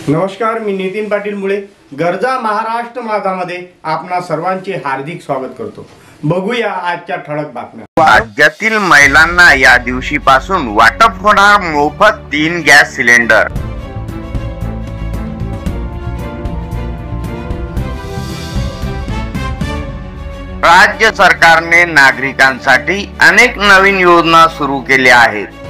नमस्कार, मी नितीन पाटील मुळे गरजा महाराष्ट्र माझामध्ये आपणा सर्वांचे हार्दिक स्वागत करतो। बघूया आजच्या ठळक बातम्या। राज्यातील महिलांना या दिवशीपासून वाटप होणार मोफत 3 गॅस सिलेंडर। राज्य सरकारने नागरिकांसाठी अनेक नवीन योजना सुरू केल्या आहेत।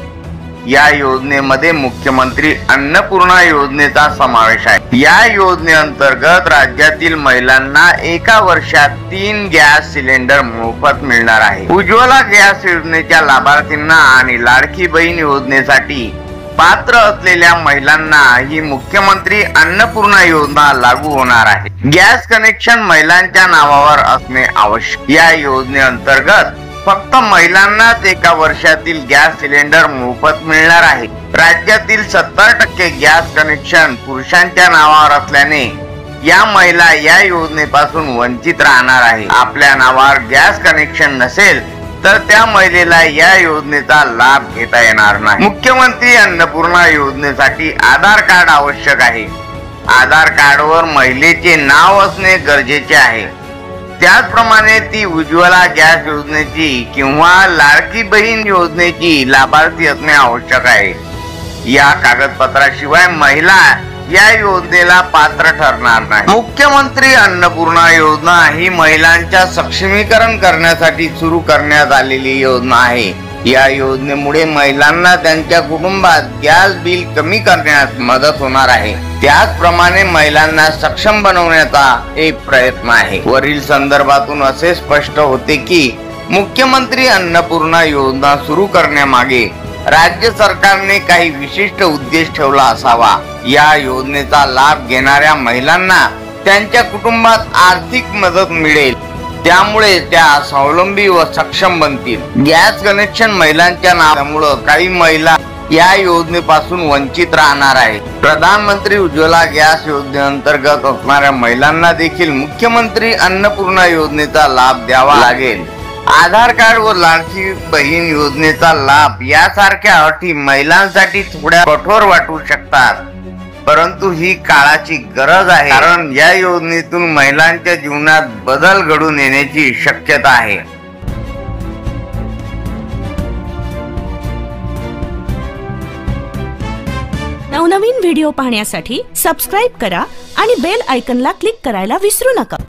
या योजनेमध्ये मुख्यमंत्री अन्नपूर्णा योजनेचा समावेश आहे। या योजनेअंतर्गत राज्यातील महिलांना एका वर्षात 3 गॅस सिलेंडर मोफत मिळणार आहे। उज्ज्वला गॅस योजनेच्या लाभार्थींना आणि लाडकी बहीण योजनेसाठी पात्र असलेल्या महिलांना ही मुख्यमंत्री अन्नपूर्णा योजना लागू होणार आहे। गॅस कनेक्शन महिलांच्या नावावर असणे आवश्यक। या योजनेअंतर्गत फक्त महिलांनाच एका वर्षातील गॅस सिलेंडर मोफत मिळणार आहे। राज्यातील 70% गॅस कनेक्शन पुरुषांच्या नावावर असल्याने या महिला या योजनेपासून वंचित राहणार आहे। आपल्या नावावर गॅस कनेक्शन नसेल तर त्या महिलेला या योजनेचा लाभ घेता येणार नाही। मुख्यमंत्री अन्नपूर्णा योजनेसाठी आधार कार्ड आवश्यक आहे। आधार कार्डवर महिलेचे नाव असणे गरजेचे आहे। त्याचप्रमाणे ती उज्ज्वला गॅस योजनेची किंवा लाडकी बहीण योजनेची लाभार्थी असणे आवश्यक आहे। या कागदपत्राशिवाय महिला या योजनेला पात्र ठरणार नाही। मुख्यमंत्री अन्नपूर्णा योजना ही महिलांच्या सक्षमीकरण करण्यासाठी सुरू करण्यात आलेली योजना आहे। या योजनेमुळे महिलांना त्यांच्या कुटुंबात गॅस बिल कमी करण्यास मदत होणार आहे। त्याचप्रमाणे महिलांना सक्षम बनवण्याचा एक प्रयत्न आहे। वरील संदर्भातून असे स्पष्ट होते की मुख्यमंत्री अन्नपूर्णा योजना सुरू करण्यामागे राज्य सरकारने काही विशिष्ट उद्देश ठेवला असावा। या योजनेचा लाभ घेणाऱ्या महिलांना त्यांच्या कुटुंबात आर्थिक मदत मिळेल, त्यामुळे त्या स्वावलंबी व सक्षम बनतील। गॅस कनेक्शन महिलांच्या नावामुळे काही महिला या योजनेपासून वंचित राहणार आहे। प्रधानमंत्री उज्ज्वला गॅस योजनेअंतर्गत असणाऱ्या महिलांना देखील मुख्यमंत्री अन्नपूर्णा योजनेचा लाभ द्यावा लागेल। आधार कार्ड व लाडकी बहीण योजनेचा लाभ यासारख्या अटी महिलांसाठी थोड्या कठोर वाटू शकतात, परंतु ही काळाची गरज आहे, कारण या योजनेतून महिलांच्या जीवनात बदल घडून येण्याची शक्यता आहे। नवनवीन व्हिडिओ पाहण्यासाठी सबस्क्राइब करा आणि बेल आयकॉनला क्लिक करायला विसरू नका।